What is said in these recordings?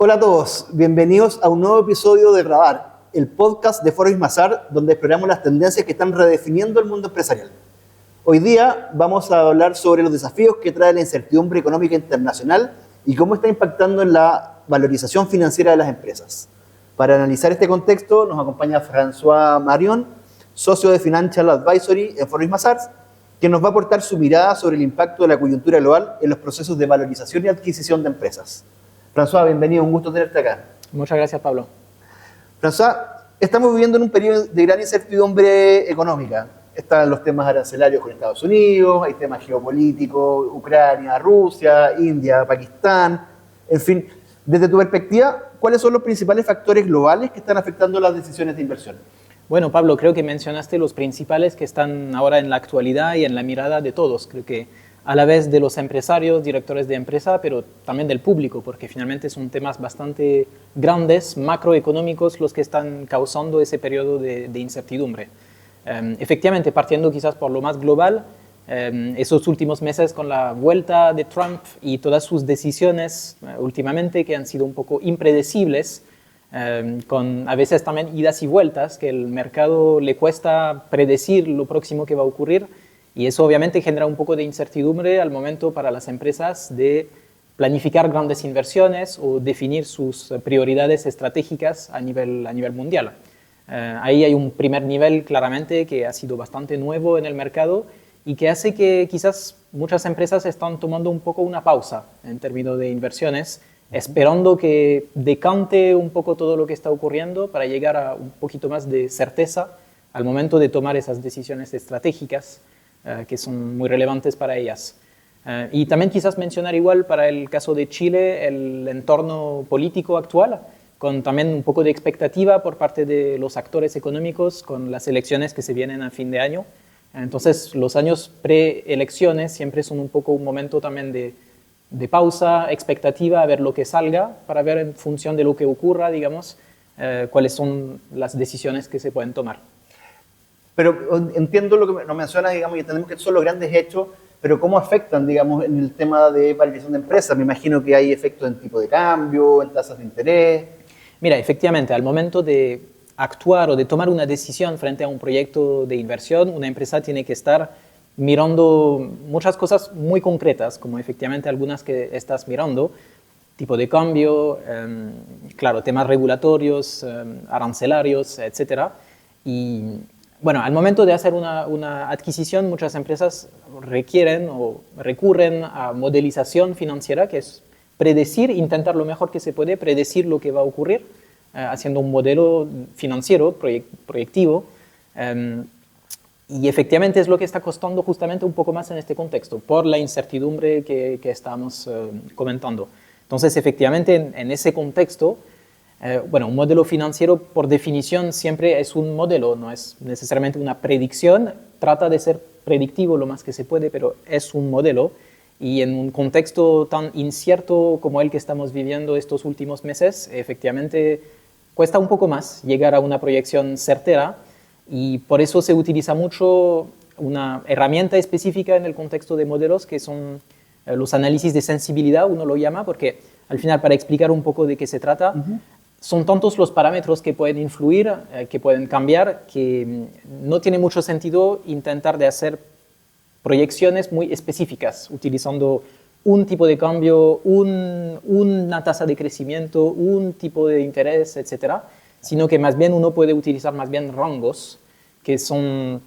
Hola a todos, bienvenidos a un nuevo episodio de Radar, el podcast de Forbes Mazar, donde exploramos las tendencias que están redefiniendo el mundo empresarial. Hoy día vamos a hablar sobre los desafíos que trae la incertidumbre económica internacional y cómo está impactando en la valorización financiera de las empresas. Para analizar este contexto nos acompaña François Marion, socio de Financial Advisory en Forbes Mazar, que nos va a aportar su mirada sobre el impacto de la coyuntura global en los procesos de valorización y adquisición de empresas. François, bienvenido, un gusto tenerte acá. Muchas gracias, Pablo. François, estamos viviendo en un periodo de gran incertidumbre económica. Están los temas arancelarios con Estados Unidos, hay temas geopolíticos, Ucrania, Rusia, India, Pakistán, en fin. Desde tu perspectiva, ¿cuáles son los principales factores globales que están afectando las decisiones de inversión? Bueno, Pablo, creo que mencionaste los principales que están ahora en la actualidad y en la mirada de todos. Creo que a la vez de los empresarios, directores de empresa, pero también del público, porque finalmente son temas bastante grandes, macroeconómicos, los que están causando ese periodo de incertidumbre. Efectivamente, partiendo quizás por lo más global, esos últimos meses con la vuelta de Trump y todas sus decisiones últimamente que han sido un poco impredecibles, con a veces también idas y vueltas, que el mercado le cuesta predecir lo próximo que va a ocurrir, y eso obviamente genera un poco de incertidumbre al momento para las empresas de planificar grandes inversiones o definir sus prioridades estratégicas a nivel mundial. Ahí hay un primer nivel claramente que ha sido bastante nuevo en el mercado y que hace que quizás muchas empresas están tomando un poco una pausa en términos de inversiones, esperando que decante un poco todo lo que está ocurriendo para llegar a un poquito más de certeza al momento de tomar esas decisiones estratégicas que son muy relevantes para ellas. Y también quizás mencionar igual para el caso de Chile el entorno político actual, con también un poco de expectativa por parte de los actores económicos con las elecciones que se vienen a fin de año. Entonces, los años preelecciones siempre son un poco un momento también de pausa, expectativa, a ver lo que salga, para ver en función de lo que ocurra, digamos, cuáles son las decisiones que se pueden tomar. Pero entiendo lo que nos mencionas, digamos, y entendemos que son los grandes hechos, pero ¿cómo afectan, digamos, en el tema de valorización de empresas? Me imagino que hay efectos en tipo de cambio, en tasas de interés. Mira, efectivamente, al momento de actuar o de tomar una decisión frente a un proyecto de inversión, una empresa tiene que estar mirando muchas cosas muy concretas, como efectivamente algunas que estás mirando, tipo de cambio, claro, temas regulatorios, arancelarios, etcétera. Y bueno, al momento de hacer una adquisición, muchas empresas requieren o recurren a modelización financiera, que es predecir, intentar lo mejor que se puede, predecir lo que va a ocurrir, haciendo un modelo financiero, proyectivo. Y efectivamente es lo que está costando justamente un poco más en este contexto, por la incertidumbre que estamos comentando. Entonces, efectivamente, en ese contexto, bueno, un modelo financiero por definición siempre es un modelo, no es necesariamente una predicción, trata de ser predictivo lo más que se puede, pero es un modelo. Y en un contexto tan incierto como el que estamos viviendo estos últimos meses, efectivamente cuesta un poco más llegar a una proyección certera, y por eso se utiliza mucho una herramienta específica en el contexto de modelos, que son los análisis de sensibilidad, uno lo llama, porque al final, para explicar un poco de qué se trata, son tantos los parámetros que pueden influir, que pueden cambiar, que no tiene mucho sentido intentar de hacer proyecciones muy específicas, utilizando un tipo de cambio, una tasa de crecimiento, un tipo de interés, etcétera, sino que más bien uno puede utilizar más bien rangos que son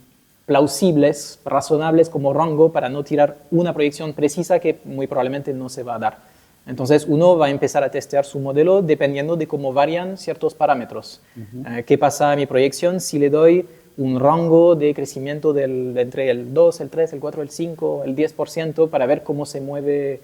plausibles, razonables como rango, para no tirar una proyección precisa que muy probablemente no se va a dar. Entonces uno va a empezar a testear su modelo dependiendo de cómo varían ciertos parámetros. ¿Qué pasa a mi proyección si le doy un rango de crecimiento entre el 2, el 3, el 4, el 5, el 10%, para ver cómo se mueve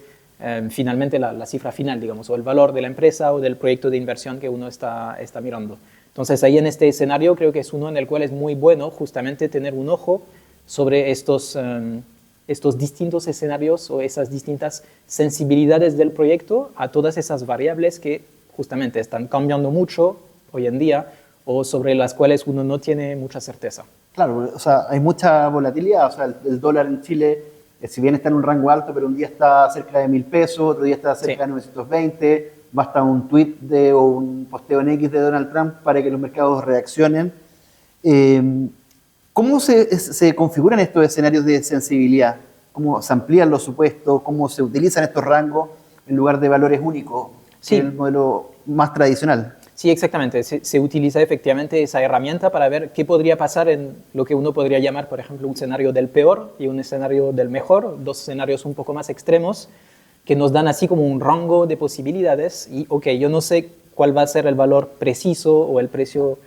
finalmente la cifra final, digamos, o el valor de la empresa o del proyecto de inversión que uno está mirando? Entonces ahí en este escenario creo que es uno en el cual es muy bueno justamente tener un ojo sobre estos distintos escenarios o esas distintas sensibilidades del proyecto a todas esas variables que justamente están cambiando mucho hoy en día, o sobre las cuales uno no tiene mucha certeza. Claro, o sea, hay mucha volatilidad, o sea, el dólar en Chile, si bien está en un rango alto, pero un día está cerca de 1.000 pesos, otro día está cerca de 920, basta un tweet o un posteo en X de Donald Trump para que los mercados reaccionen. ¿Cómo se configuran estos escenarios de sensibilidad? ¿Cómo se amplían los supuestos? ¿Cómo se utilizan estos rangos en lugar de valores únicos? Sí. El modelo más tradicional. Sí, exactamente. Se utiliza efectivamente esa herramienta para ver qué podría pasar en lo que uno podría llamar, por ejemplo, un escenario del peor y un escenario del mejor, dos escenarios un poco más extremos que nos dan así como un rango de posibilidades y, ok, yo no sé cuál va a ser el valor preciso o el precio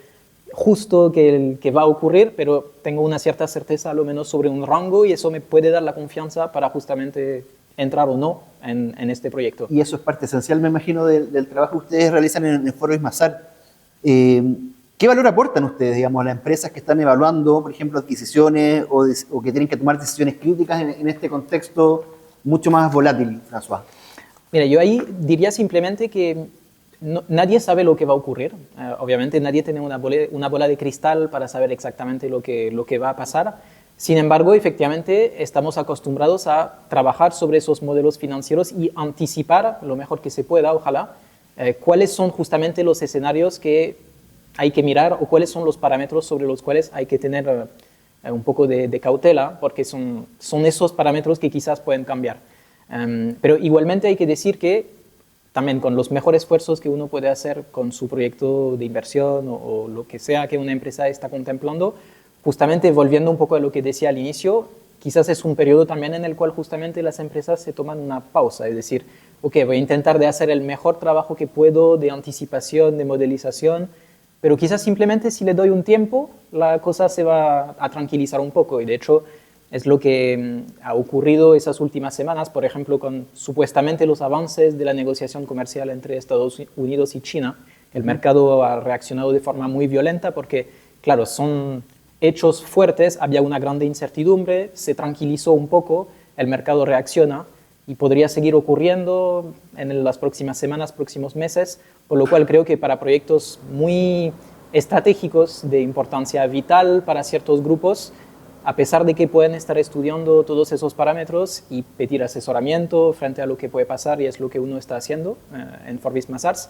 justo que va a ocurrir, pero tengo una cierta certeza a lo menos sobre un rango y eso me puede dar la confianza para justamente entrar o no en este proyecto. Y eso es parte esencial, me imagino, del trabajo que ustedes realizan en Foro Ismazar. ¿Qué valor aportan ustedes, digamos, a las empresas que están evaluando, por ejemplo, adquisiciones o que tienen que tomar decisiones críticas en este contexto mucho más volátil, François? Mira, yo ahí diría simplemente que nadie sabe lo que va a ocurrir. Obviamente nadie tiene una bola de cristal para saber exactamente lo que va a pasar. Sin embargo, efectivamente, estamos acostumbrados a trabajar sobre esos modelos financieros y anticipar lo mejor que se pueda, ojalá, cuáles son justamente los escenarios que hay que mirar o cuáles son los parámetros sobre los cuales hay que tener un poco de cautela, porque son esos parámetros que quizás pueden cambiar. Pero igualmente hay que decir que también con los mejores esfuerzos que uno puede hacer con su proyecto de inversión o lo que sea que una empresa está contemplando, justamente volviendo un poco a lo que decía al inicio, quizás es un periodo también en el cual justamente las empresas se toman una pausa, es decir, ok, voy a intentar de hacer el mejor trabajo que puedo de anticipación, de modelización, pero quizás simplemente si le doy un tiempo, la cosa se va a tranquilizar un poco y de hecho es lo que ha ocurrido esas últimas semanas, por ejemplo, con supuestamente los avances de la negociación comercial entre Estados Unidos y China. El mercado ha reaccionado de forma muy violenta porque, claro, son hechos fuertes, había una grande incertidumbre, se tranquilizó un poco, el mercado reacciona y podría seguir ocurriendo en las próximas semanas, próximos meses, por lo cual creo que para proyectos muy estratégicos de importancia vital para ciertos grupos, a pesar de que pueden estar estudiando todos esos parámetros y pedir asesoramiento frente a lo que puede pasar, y es lo que uno está haciendo en Forbis Mazars,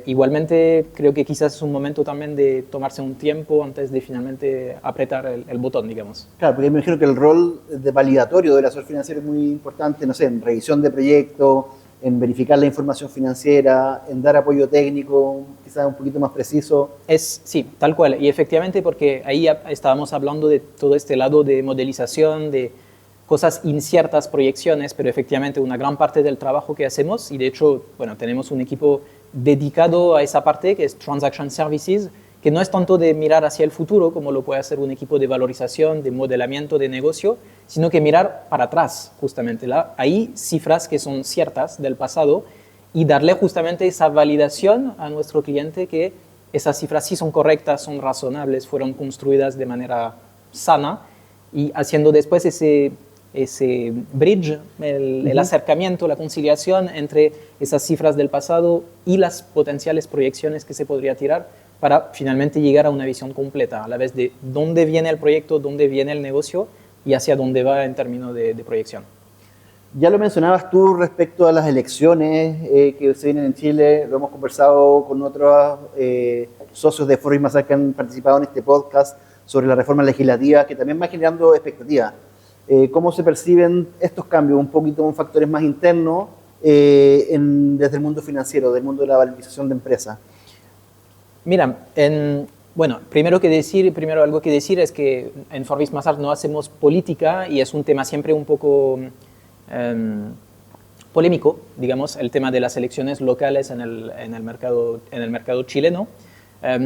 igualmente creo que quizás es un momento también de tomarse un tiempo antes de finalmente apretar el botón, digamos. Claro, porque me imagino que el rol de validatorio del asesor financiero es muy importante, no sé, en revisión de proyectos, en verificar la información financiera, en dar apoyo técnico, quizás un poquito más preciso. Sí, tal cual. Y efectivamente, porque ahí estábamos hablando de todo este lado de modelización, de cosas inciertas, proyecciones, pero efectivamente una gran parte del trabajo que hacemos, y de hecho, bueno, tenemos un equipo dedicado a esa parte, que es Transaction Services, que no es tanto de mirar hacia el futuro, como lo puede hacer un equipo de valorización, de modelamiento de negocio, sino que mirar para atrás, justamente. Hay cifras que son ciertas del pasado y darle justamente esa validación a nuestro cliente que esas cifras sí son correctas, son razonables, fueron construidas de manera sana y haciendo después ese bridge, el acercamiento, la conciliación entre esas cifras del pasado y las potenciales proyecciones que se podría tirar para finalmente llegar a una visión completa, a la vez de dónde viene el proyecto, dónde viene el negocio y hacia dónde va en términos de proyección. Ya lo mencionabas tú respecto a las elecciones que se vienen en Chile, lo hemos conversado con otros socios de Foro Ismazar que han participado en este podcast sobre la reforma legislativa, que también va generando expectativas. ¿Cómo se perciben estos cambios, un poquito con factores más internos desde el mundo financiero, del mundo de la valorización de empresas? Mira, bueno, primero algo que decir es que en Forbis Mazars no hacemos política y es un tema siempre un poco polémico, digamos, el tema de las elecciones locales en el mercado chileno.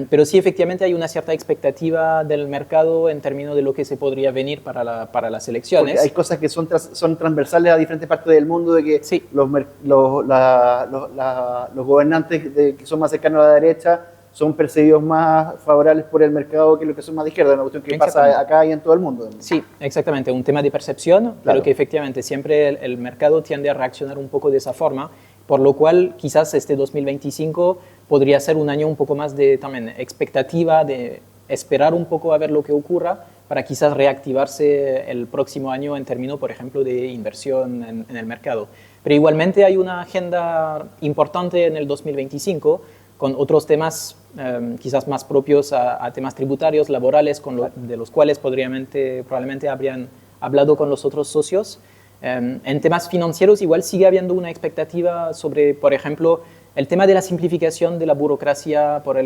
Pero sí, efectivamente, hay una cierta expectativa del mercado en términos de lo que se podría venir para las elecciones. Porque hay cosas que son transversales a diferentes partes del mundo, de que sí. los gobernantes que son más cercanos a la derecha son percibidos más favorables por el mercado que los que son más de izquierda, una cuestión que pasa acá y en todo el mundo. Sí, exactamente, un tema de percepción, claro. Pero que efectivamente siempre el mercado tiende a reaccionar un poco de esa forma, por lo cual quizás este 2025 podría ser un año un poco más de también expectativa, de esperar un poco a ver lo que ocurra, para quizás reactivarse el próximo año en términos, por ejemplo, de inversión en el mercado. Pero igualmente hay una agenda importante en el 2025 con otros temas quizás más propios a temas tributarios, laborales, de los cuales probablemente habrían hablado con los otros socios. En temas financieros igual sigue habiendo una expectativa sobre, por ejemplo, el tema de la simplificación de la burocracia por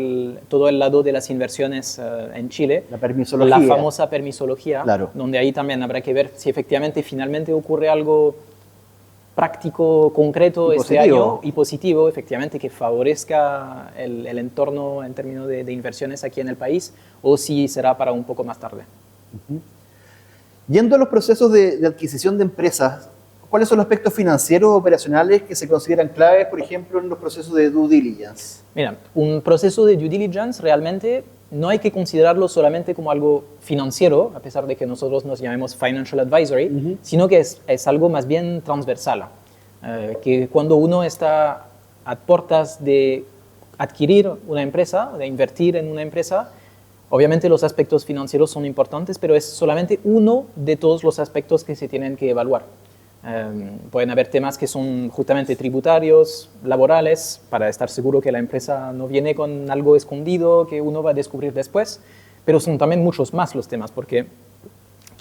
todo el lado de las inversiones en Chile. La permisología. La famosa permisología, claro. Donde ahí también habrá que ver si efectivamente finalmente ocurre algo práctico, concreto este año y positivo, efectivamente, que favorezca el entorno en términos de inversiones aquí en el país, o si será para un poco más tarde. Yendo a los procesos de adquisición de empresas, ¿cuáles son los aspectos financieros o operacionales que se consideran claves, por ejemplo, en los procesos de due diligence? Mira, un proceso de due diligence realmente no hay que considerarlo solamente como algo financiero, a pesar de que nosotros nos llamemos Financial Advisory, sino que es algo más bien transversal. Que cuando uno está a puertas de adquirir una empresa, de invertir en una empresa, obviamente los aspectos financieros son importantes, pero es solamente uno de todos los aspectos que se tienen que evaluar. Pueden haber temas que son justamente tributarios, laborales, para estar seguro que la empresa no viene con algo escondido que uno va a descubrir después, pero son también muchos más los temas, porque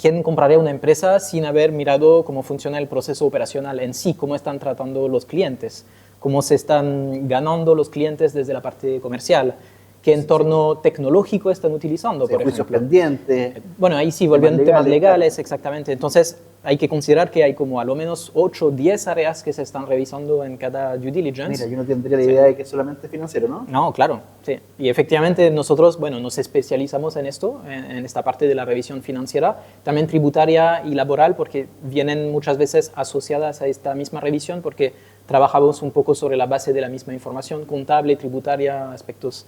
¿quién compraría una empresa sin haber mirado cómo funciona el proceso operacional en sí, cómo están tratando los clientes, cómo se están ganando los clientes desde la parte comercial? ¿Qué entorno tecnológico están utilizando, por juicios ejemplo? pendientes. Bueno, ahí sí, volviendo a temas legales, exactamente. Entonces, hay que considerar que hay como a lo menos 8 o 10 áreas que se están revisando en cada due diligence. Mira, yo no tendría la idea de que es solamente financiero, ¿no? No, claro, sí. Y efectivamente nosotros, bueno, nos especializamos en esto, en esta parte de la revisión financiera, también tributaria y laboral, porque vienen muchas veces asociadas a esta misma revisión, porque trabajamos un poco sobre la base de la misma información, contable, tributaria, aspectos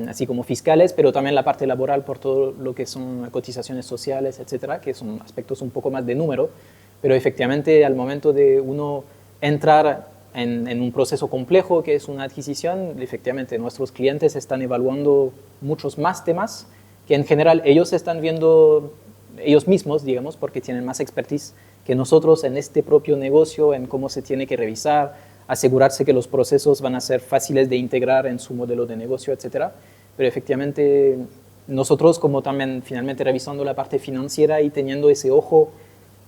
así como fiscales, pero también la parte laboral por todo lo que son cotizaciones sociales, etcétera, que son aspectos un poco más de número, pero efectivamente al momento de uno entrar en un proceso complejo que es una adquisición, efectivamente nuestros clientes están evaluando muchos más temas que en general ellos están viendo ellos mismos, digamos, porque tienen más expertise que nosotros en este propio negocio, en cómo se tiene que revisar, asegurarse que los procesos van a ser fáciles de integrar en su modelo de negocio, etcétera. Pero efectivamente, nosotros como también finalmente revisando la parte financiera y teniendo ese ojo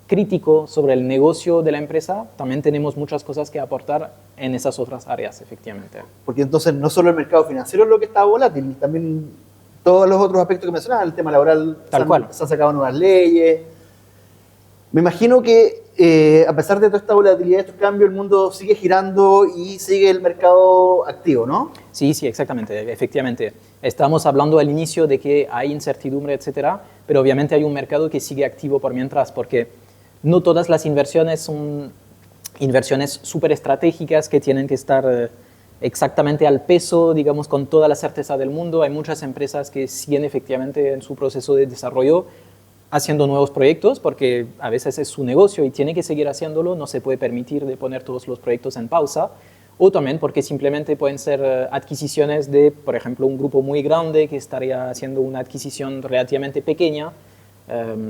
crítico sobre el negocio de la empresa, también tenemos muchas cosas que aportar en esas otras áreas, efectivamente. Porque entonces no solo el mercado financiero es lo que está volátil, también todos los otros aspectos que mencionaba, el tema laboral, Tal cual. Se han sacado nuevas leyes. Me imagino que a pesar de toda esta volatilidad, estos cambios, el mundo sigue girando y sigue el mercado activo, ¿no? Sí, sí, exactamente, efectivamente. Estamos hablando al inicio de que hay incertidumbre, etcétera, pero obviamente hay un mercado que sigue activo por mientras, porque no todas las inversiones son inversiones súper estratégicas que tienen que estar exactamente al peso, digamos, con toda la certeza del mundo. Hay muchas empresas que siguen efectivamente en su proceso de desarrollo haciendo nuevos proyectos, porque a veces es su negocio y tiene que seguir haciéndolo, no se puede permitir de poner todos los proyectos en pausa, o también porque simplemente pueden ser adquisiciones de, por ejemplo, un grupo muy grande que estaría haciendo una adquisición relativamente pequeña.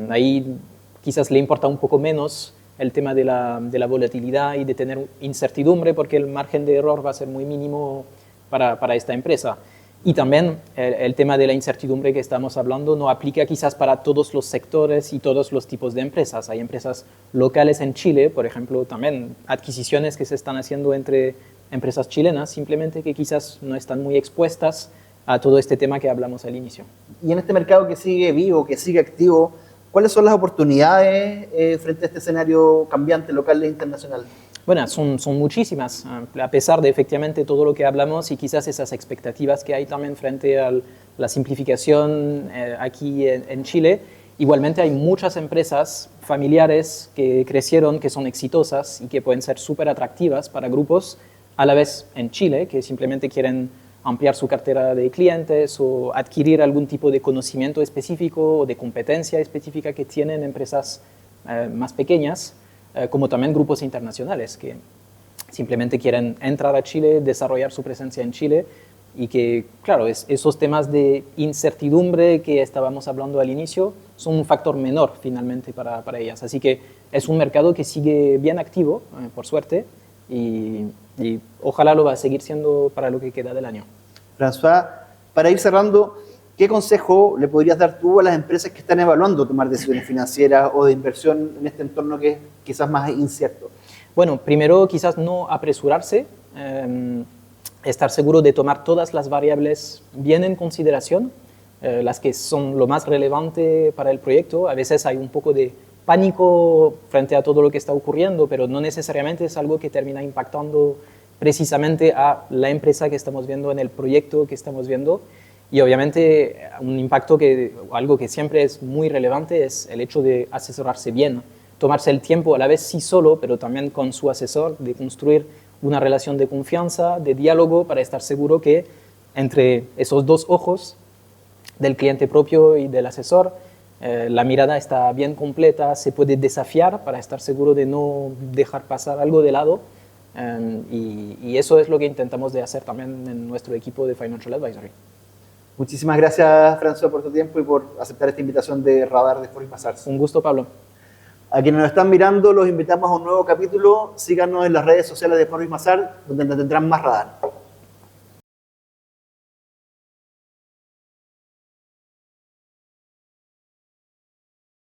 Ahí quizás le importa un poco menos el tema de la volatilidad y de tener incertidumbre, porque el margen de error va a ser muy mínimo para esta empresa. Y también el tema de la incertidumbre que estamos hablando no aplica quizás para todos los sectores y todos los tipos de empresas. Hay empresas locales en Chile, por ejemplo, también adquisiciones que se están haciendo entre empresas chilenas, simplemente que quizás no están muy expuestas a todo este tema que hablamos al inicio. Y en este mercado que sigue vivo, que sigue activo, ¿cuáles son las oportunidades frente a este escenario cambiante local e internacional? Bueno, son muchísimas, a pesar de efectivamente todo lo que hablamos y quizás esas expectativas que hay también frente a la simplificación aquí en Chile. Igualmente hay muchas empresas familiares que crecieron, que son exitosas y que pueden ser súper atractivas para grupos, a la vez en Chile, que simplemente quieren ampliar su cartera de clientes o adquirir algún tipo de conocimiento específico o de competencia específica que tienen empresas más pequeñas, como también grupos internacionales que simplemente quieren entrar a Chile, desarrollar su presencia en Chile y que, claro, esos temas de incertidumbre que estábamos hablando al inicio son un factor menor finalmente para ellas. Así que es un mercado que sigue bien activo, por suerte, y ojalá lo va a seguir siendo para lo que queda del año. François, para ir cerrando, ¿qué consejo le podrías dar tú a las empresas que están evaluando tomar decisiones financieras o de inversión en este entorno que es quizás más incierto? Bueno, primero quizás no apresurarse, estar seguro de tomar todas las variables bien en consideración, las que son lo más relevante para el proyecto. A veces hay un poco de pánico frente a todo lo que está ocurriendo, pero no necesariamente es algo que termina impactando precisamente a la empresa que estamos viendo, en el proyecto que estamos viendo. Y obviamente un impacto algo que siempre es muy relevante es el hecho de asesorarse bien, tomarse el tiempo a la vez sí solo, pero también con su asesor, de construir una relación de confianza, de diálogo, para estar seguro que entre esos dos ojos, del cliente propio y del asesor, la mirada está bien completa, se puede desafiar para estar seguro de no dejar pasar algo de lado. Y eso es lo que intentamos de hacer también en nuestro equipo de Financial Advisory. Muchísimas gracias, François, por tu tiempo y por aceptar esta invitación de Radar de Foreign Mazars. Un gusto, Pablo. A quienes nos están mirando, los invitamos a un nuevo capítulo. Síganos en las redes sociales de Foreign Mazars, donde tendrán más Radar.